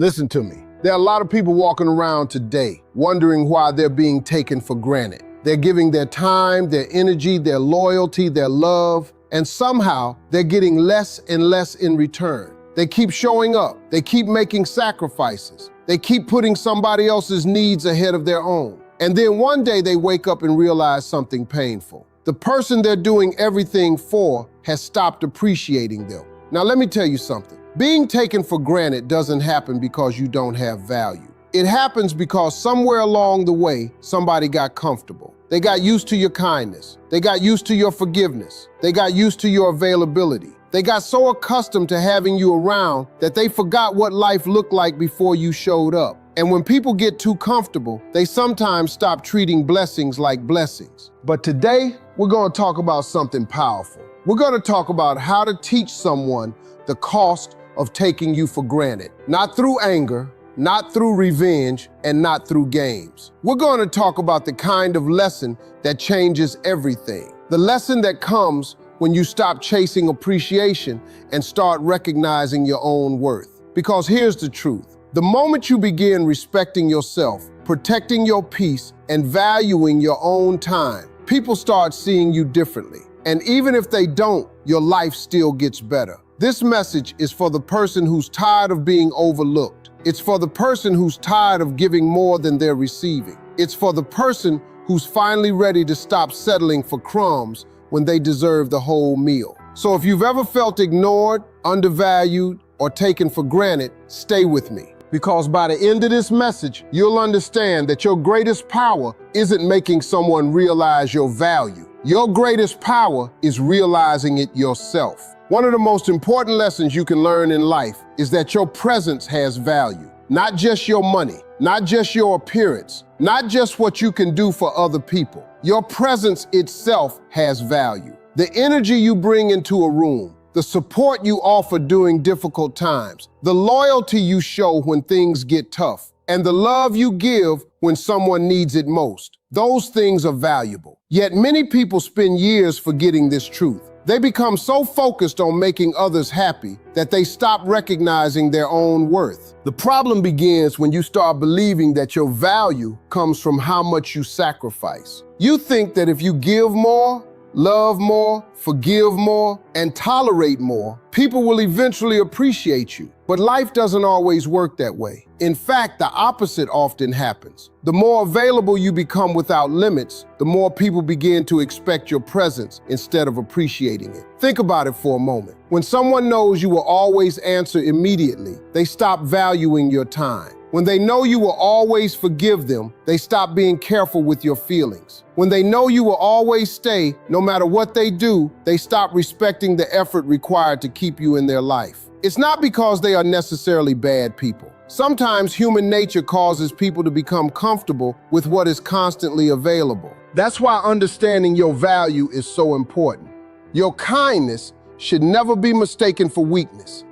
Listen to me. There are a lot of people walking around today wondering why they're being taken for granted. They're giving their time, their energy, their loyalty, their love, and somehow they're getting less and less in return. They keep showing up. They keep making sacrifices. They keep putting somebody else's needs ahead of their own. And then one day they wake up and realize something painful. The person they're doing everything for has stopped appreciating them. Now let me tell you something. Being taken for granted doesn't happen because you don't have value. It happens because somewhere along the way, somebody got comfortable. They got used to your kindness. They got used to your forgiveness. They got used to your availability. They got so accustomed to having you around that they forgot what life looked like before you showed up. And when people get too comfortable, they sometimes stop treating blessings like blessings. But today, we're going to talk about something powerful. We're going to talk about how to teach someone the cost of taking you for granted. Not through anger, not through revenge, and not through games. We're going to talk about the kind of lesson that changes everything. The lesson that comes when you stop chasing appreciation and start recognizing your own worth. Because here's the truth. The moment you begin respecting yourself, protecting your peace, and valuing your own time, people start seeing you differently. And even if they don't, your life still gets better. This message is for the person who's tired of being overlooked. It's for the person who's tired of giving more than they're receiving. It's for the person who's finally ready to stop settling for crumbs when they deserve the whole meal. So if you've ever felt ignored, undervalued, or taken for granted, stay with me. Because by the end of this message, you'll understand that your greatest power isn't making someone realize your value. Your greatest power is realizing it yourself. One of the most important lessons you can learn in life is that your presence has value. Not just your money, not just your appearance, not just what you can do for other people. Your presence itself has value. The energy you bring into a room, the support you offer during difficult times, the loyalty you show when things get tough, and the love you give when someone needs it most. Those things are valuable. Yet many people spend years forgetting this truth. They become so focused on making others happy that they stop recognizing their own worth. The problem begins when you start believing that your value comes from how much you sacrifice. You think that if you give more, love more, forgive more, and tolerate more, people will eventually appreciate you. But life doesn't always work that way. In fact, the opposite often happens. The more available you become without limits, the more people begin to expect your presence instead of appreciating it. Think about it for a moment. When someone knows you will always answer immediately, they stop valuing your time. When they know you will always forgive them, they stop being careful with your feelings. When they know you will always stay, no matter what they do, they stop respecting the effort required to keep you in their life. It's not because they are necessarily bad people. Sometimes human nature causes people to become comfortable with what is constantly available. That's why understanding your value is so important. Your kindness should never be mistaken for weakness.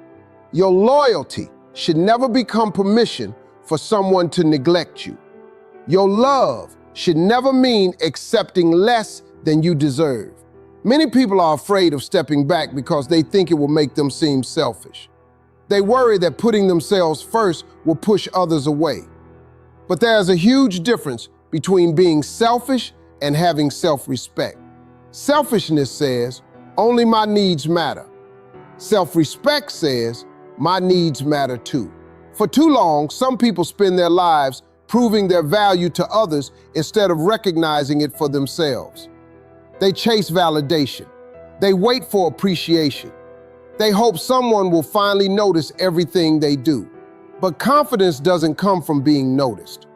Your loyalty should never become permission for someone to neglect you. Your love should never mean accepting less than you deserve. Many people are afraid of stepping back because they think it will make them seem selfish. They worry that putting themselves first will push others away. But there's a huge difference between being selfish and having self-respect. Selfishness says, only my needs matter. Self-respect says, my needs matter too. For too long, some people spend their lives proving their value to others instead of recognizing it for themselves. They chase validation. They wait for appreciation. They hope someone will finally notice everything they do. But confidence doesn't come from being noticed.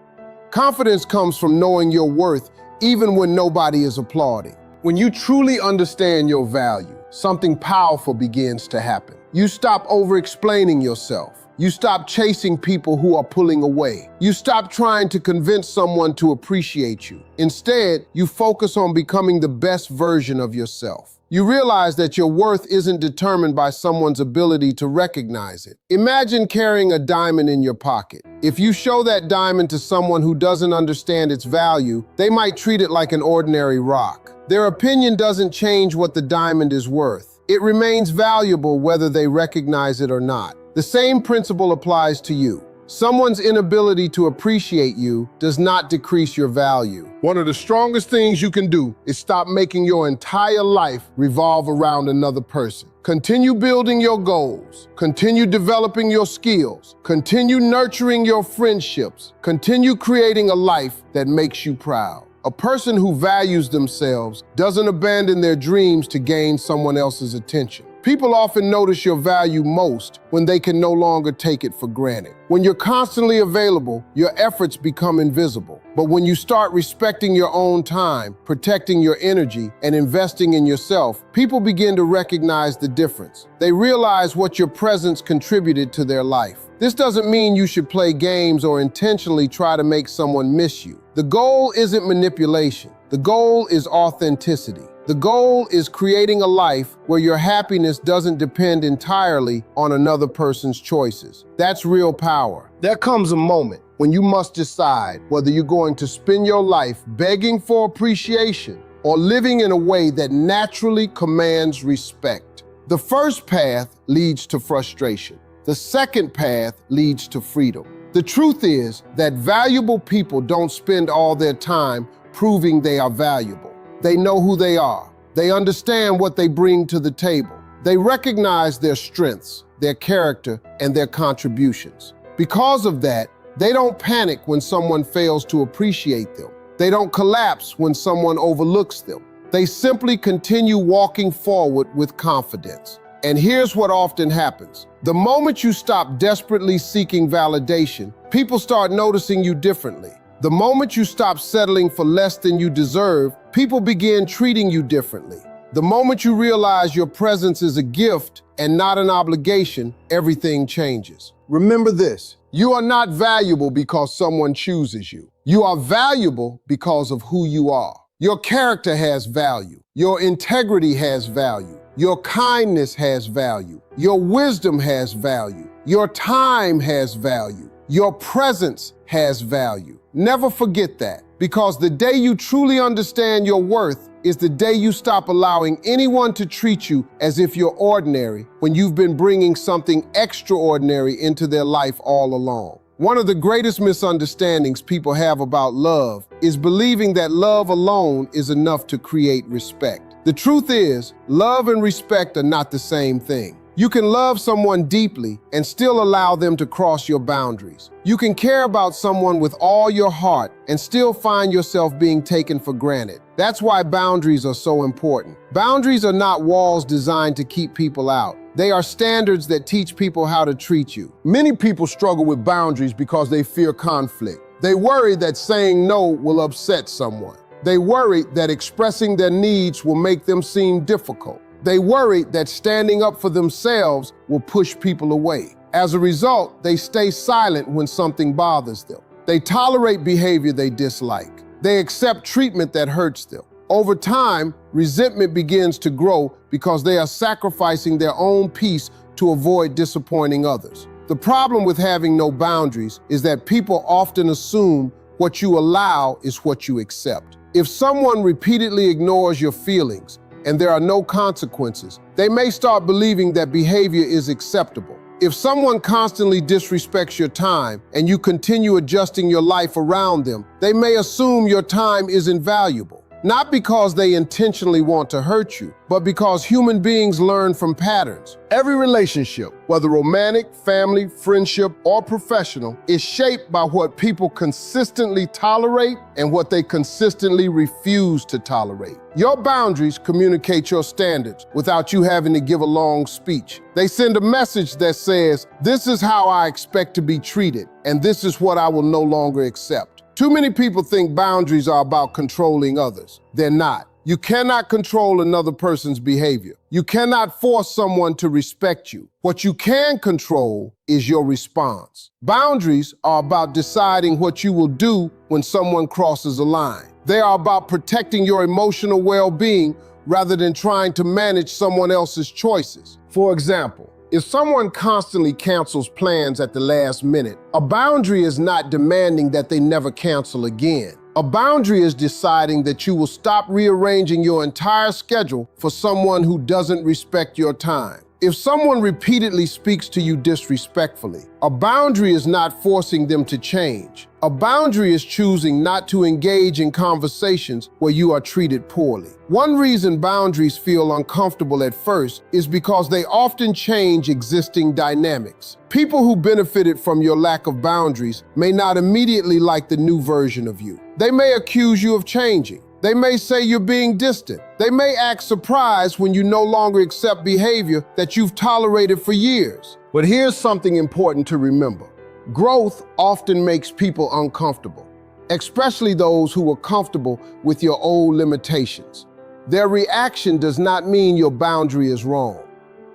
Confidence comes from knowing your worth even when nobody is applauding. When you truly understand your value, something powerful begins to happen. You stop over-explaining yourself. You stop chasing people who are pulling away. You stop trying to convince someone to appreciate you. Instead, you focus on becoming the best version of yourself. You realize that your worth isn't determined by someone's ability to recognize it. Imagine carrying a diamond in your pocket. If you show that diamond to someone who doesn't understand its value, they might treat it like an ordinary rock. Their opinion doesn't change what the diamond is worth. It remains valuable whether they recognize it or not. The same principle applies to you. Someone's inability to appreciate you does not decrease your value. One of the strongest things you can do is stop making your entire life revolve around another person. Continue building your goals. Continue developing your skills. Continue nurturing your friendships. Continue creating a life that makes you proud. A person who values themselves doesn't abandon their dreams to gain someone else's attention. People often notice your value most when they can no longer take it for granted. When you're constantly available, your efforts become invisible. But when you start respecting your own time, protecting your energy, and investing in yourself, people begin to recognize the difference. They realize what your presence contributed to their life. This doesn't mean you should play games or intentionally try to make someone miss you. The goal isn't manipulation. The goal is authenticity. The goal is creating a life where your happiness doesn't depend entirely on another person's choices. That's real power. There comes a moment when you must decide whether you're going to spend your life begging for appreciation or living in a way that naturally commands respect. The first path leads to frustration. The second path leads to freedom. The truth is that valuable people don't spend all their time proving they are valuable. They know who they are. They understand what they bring to the table. They recognize their strengths, their character, and their contributions. Because of that, they don't panic when someone fails to appreciate them. They don't collapse when someone overlooks them. They simply continue walking forward with confidence. And here's what often happens. The moment you stop desperately seeking validation, people start noticing you differently. The moment you stop settling for less than you deserve, people begin treating you differently. The moment you realize your presence is a gift and not an obligation, everything changes. Remember this, you are not valuable because someone chooses you. You are valuable because of who you are. Your character has value. Your integrity has value. Your kindness has value. Your wisdom has value. Your time has value. Your presence has value. Never forget that, because the day you truly understand your worth is the day you stop allowing anyone to treat you as if you're ordinary when you've been bringing something extraordinary into their life all along. One of the greatest misunderstandings people have about love is believing that love alone is enough to create respect. The truth is, love and respect are not the same thing. You can love someone deeply and still allow them to cross your boundaries. You can care about someone with all your heart and still find yourself being taken for granted. That's why boundaries are so important. Boundaries are not walls designed to keep people out. They are standards that teach people how to treat you. Many people struggle with boundaries because they fear conflict. They worry that saying no will upset someone. They worry that expressing their needs will make them seem difficult. They worry that standing up for themselves will push people away. As a result, they stay silent when something bothers them. They tolerate behavior they dislike. They accept treatment that hurts them. Over time, resentment begins to grow because they are sacrificing their own peace to avoid disappointing others. The problem with having no boundaries is that people often assume what you allow is what you accept. If someone repeatedly ignores your feelings, and there are no consequences, they may start believing that behavior is acceptable. If someone constantly disrespects your time and you continue adjusting your life around them, they may assume your time is invaluable. Not because they intentionally want to hurt you, but because human beings learn from patterns. Every relationship, whether romantic, family, friendship, or professional, is shaped by what people consistently tolerate and what they consistently refuse to tolerate. Your boundaries communicate your standards without you having to give a long speech. They send a message that says, this is how I expect to be treated, and this is what I will no longer accept. Too many people think boundaries are about controlling others. They're not. You cannot control another person's behavior. You cannot force someone to respect you. What you can control is your response. Boundaries are about deciding what you will do when someone crosses a line. They are about protecting your emotional well-being rather than trying to manage someone else's choices. For example, if someone constantly cancels plans at the last minute, a boundary is not demanding that they never cancel again. A boundary is deciding that you will stop rearranging your entire schedule for someone who doesn't respect your time. If someone repeatedly speaks to you disrespectfully, a boundary is not forcing them to change. A boundary is choosing not to engage in conversations where you are treated poorly. One reason boundaries feel uncomfortable at first is because they often change existing dynamics. People who benefited from your lack of boundaries may not immediately like the new version of you. They may accuse you of changing. They may say you're being distant. They may act surprised when you no longer accept behavior that you've tolerated for years. But here's something important to remember. Growth often makes people uncomfortable, especially those who were comfortable with your old limitations. Their reaction does not mean your boundary is wrong.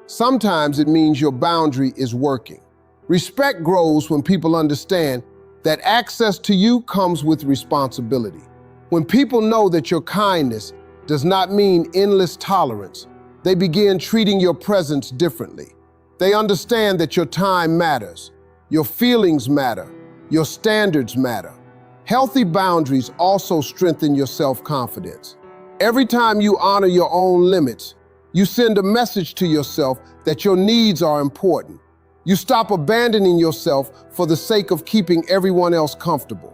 Sometimes it means your boundary is working. Respect grows when people understand that access to you comes with responsibility. When people know that your kindness does not mean endless tolerance, they begin treating your presence differently. They understand that your time matters, your feelings matter, your standards matter. Healthy boundaries also strengthen your self-confidence. Every time you honor your own limits, you send a message to yourself that your needs are important. You stop abandoning yourself for the sake of keeping everyone else comfortable.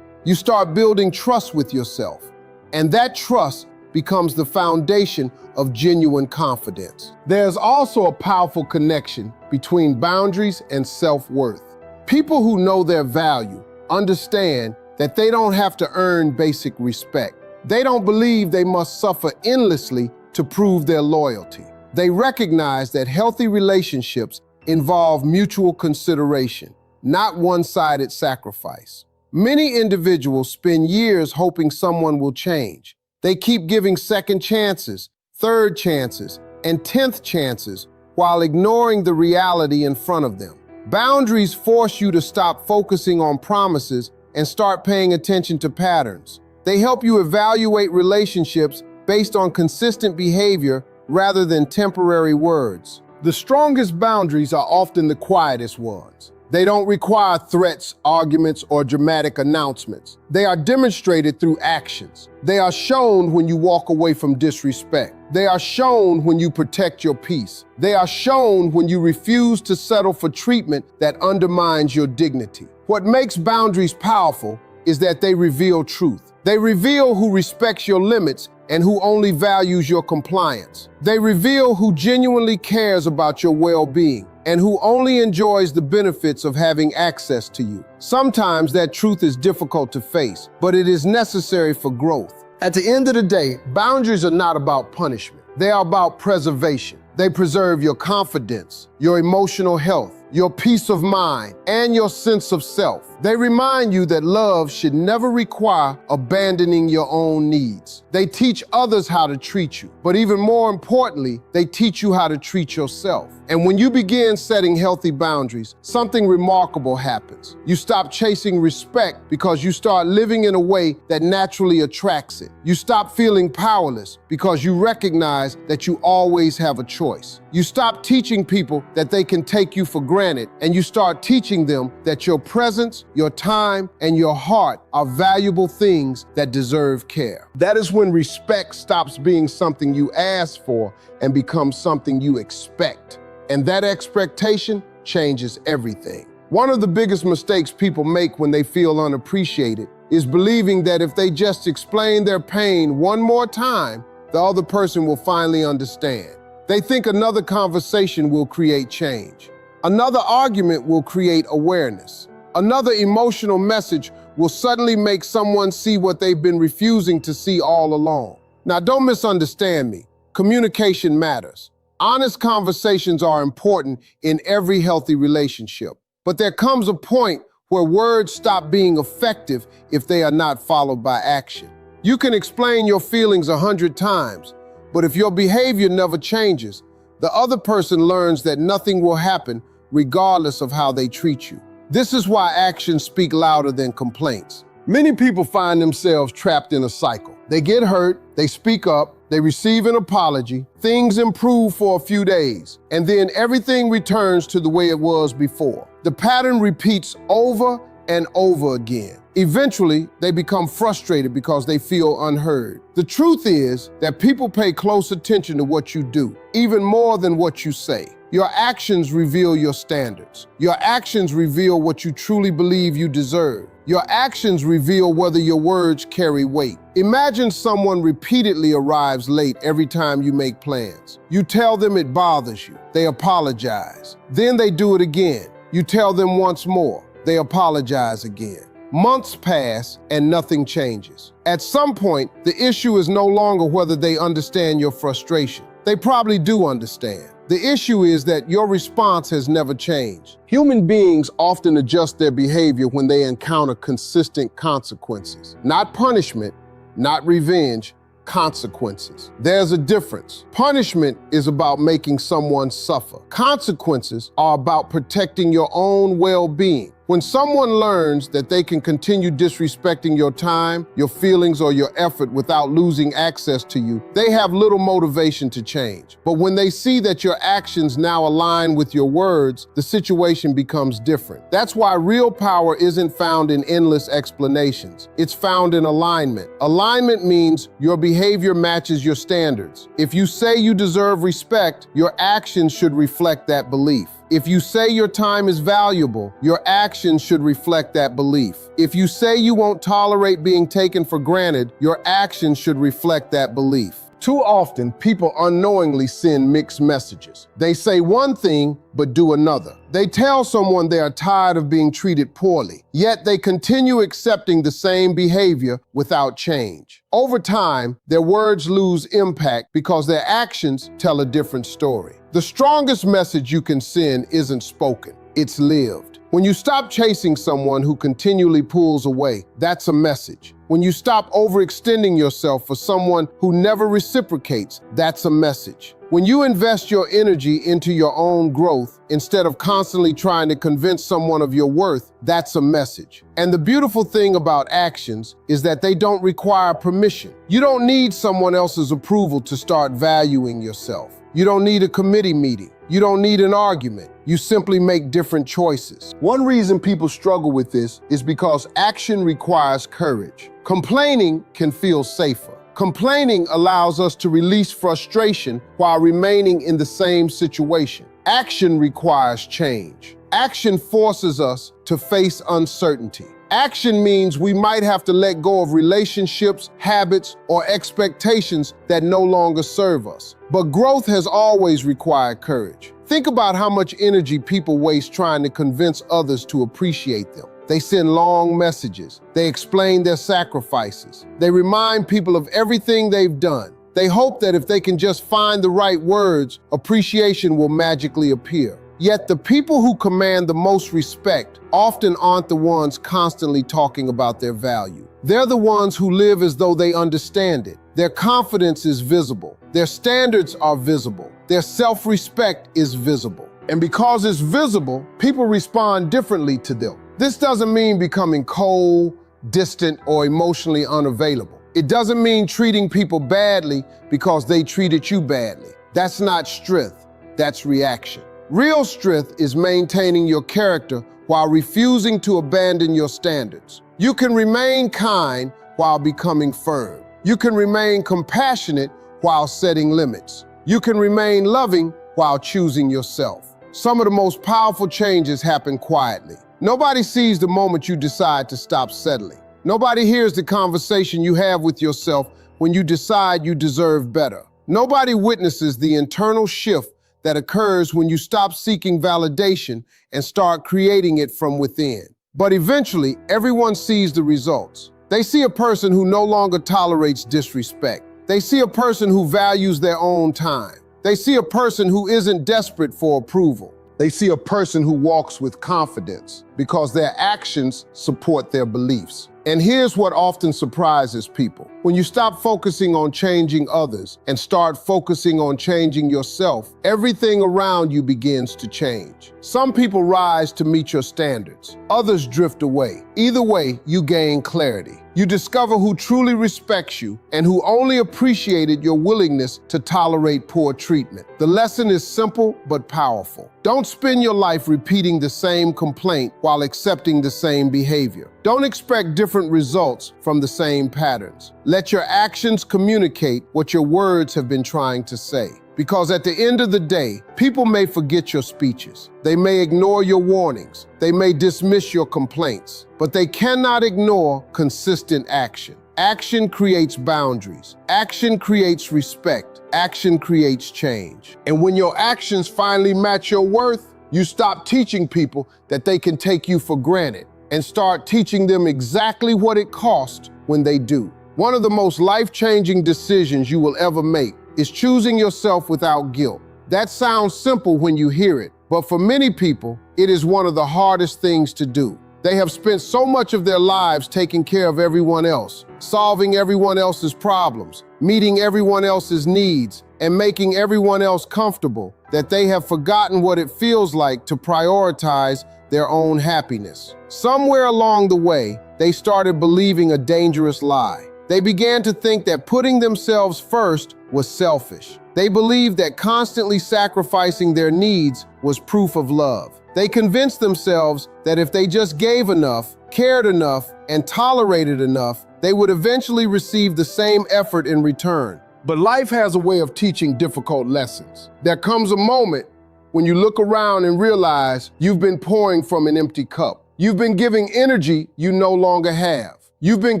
You start building trust with yourself, and that trust becomes the foundation of genuine confidence. There's also a powerful connection between boundaries and self-worth. People who know their value understand that they don't have to earn basic respect. They don't believe they must suffer endlessly to prove their loyalty. They recognize that healthy relationships involve mutual consideration, not one-sided sacrifice. Many individuals spend years hoping someone will change. They keep giving second chances, third chances, and 10th chances while ignoring the reality in front of them. Boundaries force you to stop focusing on promises and start paying attention to patterns. They help you evaluate relationships based on consistent behavior rather than temporary words. The strongest boundaries are often the quietest ones. They don't require threats, arguments, or dramatic announcements. They are demonstrated through actions. They are shown when you walk away from disrespect. They are shown when you protect your peace. They are shown when you refuse to settle for treatment that undermines your dignity. What makes boundaries powerful is that they reveal truth. They reveal who respects your limits and who only values your compliance. They reveal who genuinely cares about your well-being and who only enjoys the benefits of having access to you. Sometimes that truth is difficult to face, but it is necessary for growth. At the end of the day, boundaries are not about punishment. They are about preservation. They preserve your confidence, your emotional health, your peace of mind, and your sense of self. They remind you that love should never require abandoning your own needs. They teach others how to treat you, but even more importantly, they teach you how to treat yourself. And when you begin setting healthy boundaries, something remarkable happens. You stop chasing respect because you start living in a way that naturally attracts it. You stop feeling powerless because you recognize that you always have a choice. You stop teaching people that they can take you for granted, and you start teaching them that your presence, your time, and your heart are valuable things that deserve care. That is when respect stops being something you ask for and becomes something you expect. And that expectation changes everything. One of the biggest mistakes people make when they feel unappreciated is believing that if they just explain their pain one more time, the other person will finally understand. They think another conversation will create change. Another argument will create awareness. Another emotional message will suddenly make someone see what they've been refusing to see all along. Now, don't misunderstand me. Communication matters. Honest conversations are important in every healthy relationship. But there comes a point where words stop being effective if they are not followed by action. You can explain your feelings 100 times, but if your behavior never changes, the other person learns that nothing will happen regardless of how they treat you. This is why actions speak louder than complaints. Many people find themselves trapped in a cycle. They get hurt, they speak up, they receive an apology, things improve for a few days, and then everything returns to the way it was before. The pattern repeats over and over again. Eventually, they become frustrated because they feel unheard. The truth is that people pay close attention to what you do, even more than what you say. Your actions reveal your standards. Your actions reveal what you truly believe you deserve. Your actions reveal whether your words carry weight. Imagine someone repeatedly arrives late every time you make plans. You tell them it bothers you. They apologize. Then they do it again. You tell them once more. They apologize again. Months pass and nothing changes. At some point, the issue is no longer whether they understand your frustration. They probably do understand. The issue is that your response has never changed. Human beings often adjust their behavior when they encounter consistent consequences. Not punishment, not revenge, consequences. There's a difference. Punishment is about making someone suffer. Consequences are about protecting your own well-being. When someone learns that they can continue disrespecting your time, your feelings, or your effort without losing access to you, they have little motivation to change. But when they see that your actions now align with your words, the situation becomes different. That's why real power isn't found in endless explanations. It's found in alignment. Alignment means your behavior matches your standards. If you say you deserve respect, your actions should reflect that belief. If you say your time is valuable, your actions should reflect that belief. If you say you won't tolerate being taken for granted, your actions should reflect that belief. Too often, people unknowingly send mixed messages. They say one thing, but do another. They tell someone they are tired of being treated poorly, yet they continue accepting the same behavior without change. Over time, their words lose impact because their actions tell a different story. The strongest message you can send isn't spoken, it's lived. When you stop chasing someone who continually pulls away, that's a message. When you stop overextending yourself for someone who never reciprocates, that's a message. When you invest your energy into your own growth instead of constantly trying to convince someone of your worth, that's a message. And the beautiful thing about actions is that they don't require permission. You don't need someone else's approval to start valuing yourself. You don't need a committee meeting. You don't need an argument. You simply make different choices. One reason people struggle with this is because action requires courage. Complaining can feel safer. Complaining allows us to release frustration while remaining in the same situation. Action requires change. Action forces us to face uncertainty. Action means we might have to let go of relationships, habits, or expectations that no longer serve us. But growth has always required courage. Think about how much energy people waste trying to convince others to appreciate them. They send long messages. They explain their sacrifices. They remind people of everything they've done. They hope that if they can just find the right words, appreciation will magically appear. Yet the people who command the most respect often aren't the ones constantly talking about their value. They're the ones who live as though they understand it. Their confidence is visible. Their standards are visible. Their self-respect is visible. And because it's visible, people respond differently to them. This doesn't mean becoming cold, distant, or emotionally unavailable. It doesn't mean treating people badly because they treated you badly. That's not strength, that's reaction. Real strength is maintaining your character while refusing to abandon your standards. You can remain kind while becoming firm. You can remain compassionate while setting limits. You can remain loving while choosing yourself. Some of the most powerful changes happen quietly. Nobody sees the moment you decide to stop settling. Nobody hears the conversation you have with yourself when you decide you deserve better. Nobody witnesses the internal shift that occurs when you stop seeking validation and start creating it from within. But eventually, everyone sees the results. They see a person who no longer tolerates disrespect. They see a person who values their own time. They see a person who isn't desperate for approval. They see a person who walks with confidence because their actions support their beliefs. And here's what often surprises people. When you stop focusing on changing others and start focusing on changing yourself, everything around you begins to change. Some people rise to meet your standards. Others drift away. Either way, you gain clarity. You discover who truly respects you and who only appreciated your willingness to tolerate poor treatment. The lesson is simple but powerful. Don't spend your life repeating the same complaint while accepting the same behavior. Don't expect different results from the same patterns. Let your actions communicate what your words have been trying to say. Because at the end of the day, people may forget your speeches. They may ignore your warnings. They may dismiss your complaints, but they cannot ignore consistent action. Action creates boundaries. Action creates respect. Action creates change. And when your actions finally match your worth, you stop teaching people that they can take you for granted and start teaching them exactly what it costs when they do. One of the most life-changing decisions you will ever make is choosing yourself without guilt. That sounds simple when you hear it, but for many people, it is one of the hardest things to do. They have spent so much of their lives taking care of everyone else, solving everyone else's problems, meeting everyone else's needs, and making everyone else comfortable that they have forgotten what it feels like to prioritize their own happiness. Somewhere along the way, they started believing a dangerous lie. They began to think that putting themselves first was selfish. They believed that constantly sacrificing their needs was proof of love. They convinced themselves that if they just gave enough, cared enough, and tolerated enough, they would eventually receive the same effort in return. But life has a way of teaching difficult lessons. There comes a moment when you look around and realize you've been pouring from an empty cup. You've been giving energy you no longer have. You've been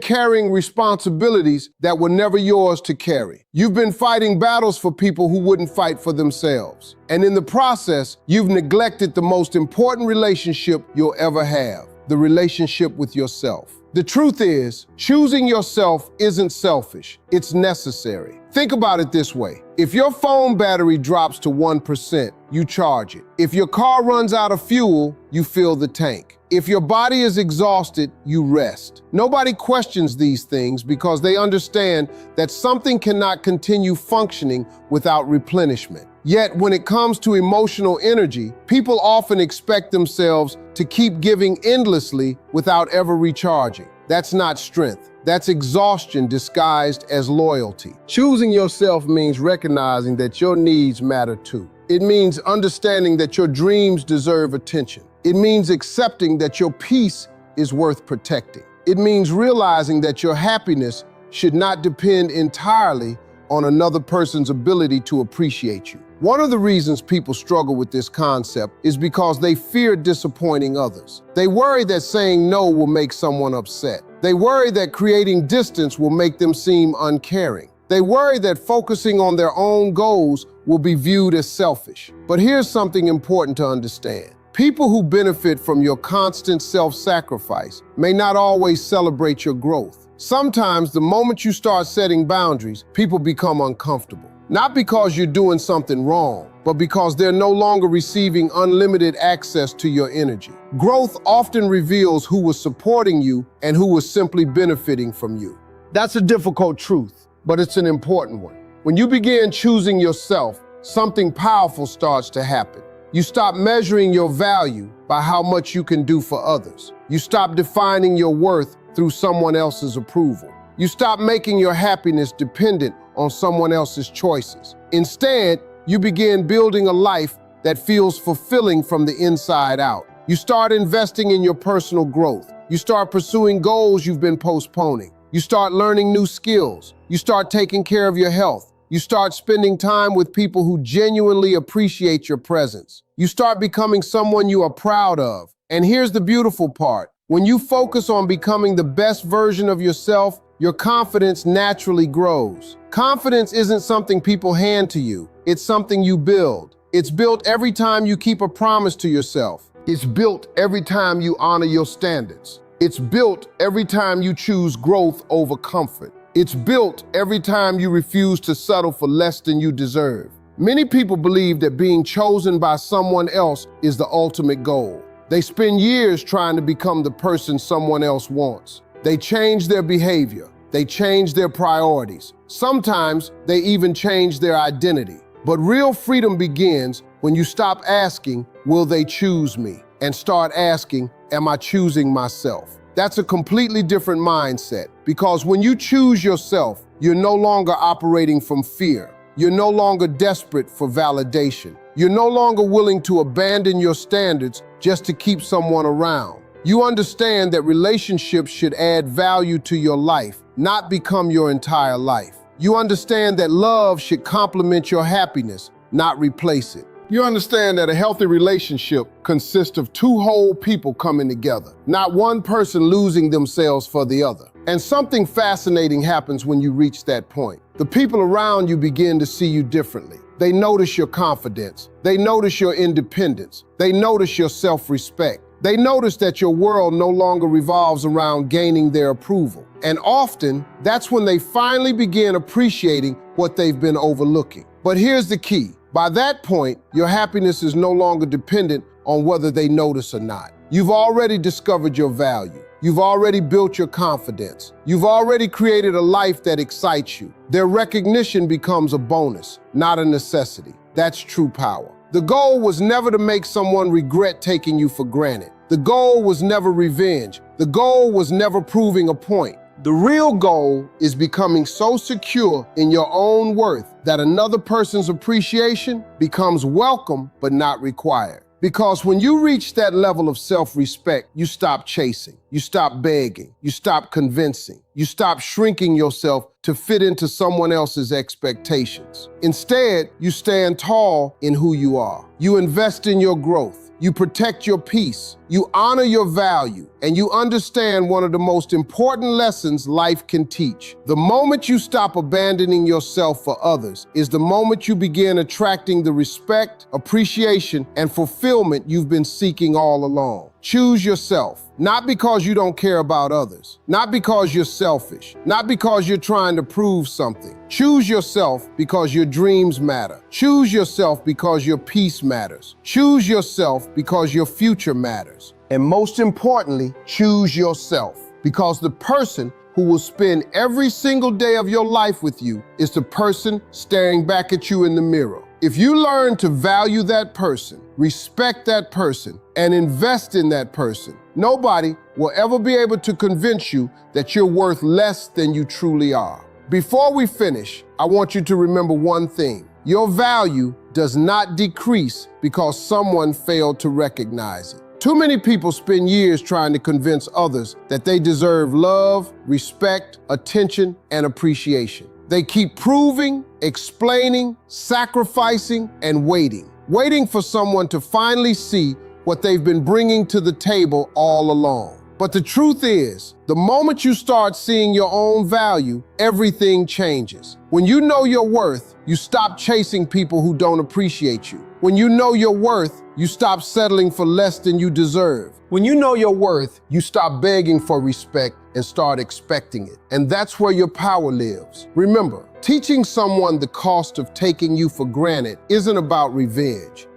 carrying responsibilities that were never yours to carry. You've been fighting battles for people who wouldn't fight for themselves. And in the process, you've neglected the most important relationship you'll ever have, the relationship with yourself. The truth is, choosing yourself isn't selfish, it's necessary. Think about it this way. If your phone battery drops to 1%, you charge it. If your car runs out of fuel, you fill the tank. If your body is exhausted, you rest. Nobody questions these things because they understand that something cannot continue functioning without replenishment. Yet, when it comes to emotional energy, people often expect themselves to keep giving endlessly without ever recharging. That's not strength. That's exhaustion disguised as loyalty. Choosing yourself means recognizing that your needs matter too. It means understanding that your dreams deserve attention. It means accepting that your peace is worth protecting. It means realizing that your happiness should not depend entirely on another person's ability to appreciate you. One of the reasons people struggle with this concept is because they fear disappointing others. They worry that saying no will make someone upset. They worry that creating distance will make them seem uncaring. They worry that focusing on their own goals will be viewed as selfish. But here's something important to understand. People who benefit from your constant self-sacrifice may not always celebrate your growth. Sometimes the moment you start setting boundaries, people become uncomfortable. Not because you're doing something wrong, but because they're no longer receiving unlimited access to your energy. Growth often reveals who was supporting you and who was simply benefiting from you. That's a difficult truth, but it's an important one. When you begin choosing yourself, something powerful starts to happen. You stop measuring your value by how much you can do for others. You stop defining your worth through someone else's approval. You stop making your happiness dependent on someone else's choices. Instead, you begin building a life that feels fulfilling from the inside out. You start investing in your personal growth. You start pursuing goals you've been postponing. You start learning new skills. You start taking care of your health. You start spending time with people who genuinely appreciate your presence. You start becoming someone you are proud of. And here's the beautiful part. When you focus on becoming the best version of yourself, your confidence naturally grows. Confidence isn't something people hand to you. It's something you build. It's built every time you keep a promise to yourself. It's built every time you honor your standards. It's built every time you choose growth over comfort. It's built every time you refuse to settle for less than you deserve. Many people believe that being chosen by someone else is the ultimate goal. They spend years trying to become the person someone else wants. They change their behavior. They change their priorities. Sometimes they even change their identity. But real freedom begins when you stop asking, will they choose me? And start asking, am I choosing myself? That's a completely different mindset, because when you choose yourself, you're no longer operating from fear. You're no longer desperate for validation. You're no longer willing to abandon your standards just to keep someone around. You understand that relationships should add value to your life, not become your entire life. You understand that love should complement your happiness, not replace it. You understand that a healthy relationship consists of two whole people coming together, not one person losing themselves for the other. And something fascinating happens when you reach that point. The people around you begin to see you differently. They notice your confidence. They notice your independence. They notice your self-respect. They notice that your world no longer revolves around gaining their approval. And often, that's when they finally begin appreciating what they've been overlooking. But here's the key. By that point, your happiness is no longer dependent on whether they notice or not. You've already discovered your value. You've already built your confidence. You've already created a life that excites you. Their recognition becomes a bonus, not a necessity. That's true power. The goal was never to make someone regret taking you for granted. The goal was never revenge. The goal was never proving a point. The real goal is becoming so secure in your own worth that another person's appreciation becomes welcome but not required. Because when you reach that level of self-respect, you stop chasing, you stop begging, you stop convincing, you stop shrinking yourself to fit into someone else's expectations. Instead, you stand tall in who you are. You invest in your growth. You protect your peace. You honor your value. And you understand one of the most important lessons life can teach. The moment you stop abandoning yourself for others is the moment you begin attracting the respect, appreciation, and fulfillment you've been seeking all along. Choose yourself, not because you don't care about others, not because you're selfish, not because you're trying to prove something. Choose yourself because your dreams matter. Choose yourself because your peace matters. Choose yourself because your future matters. And most importantly, choose yourself because the person who will spend every single day of your life with you is the person staring back at you in the mirror. If you learn to value that person, respect that person, and invest in that person, nobody will ever be able to convince you that you're worth less than you truly are. Before we finish, I want you to remember one thing. Your value does not decrease because someone failed to recognize it. Too many people spend years trying to convince others that they deserve love, respect, attention, and appreciation. They keep proving, explaining, sacrificing, and waiting for someone to finally see what they've been bringing to the table all along. But the truth is, the moment you start seeing your own value, everything changes. When you know your worth, you stop chasing people who don't appreciate you. When you know your worth, you stop settling for less than you deserve. When you know your worth, you stop begging for respect and start expecting it. And that's where your power lives. Remember, teaching someone the cost of taking you for granted isn't about revenge.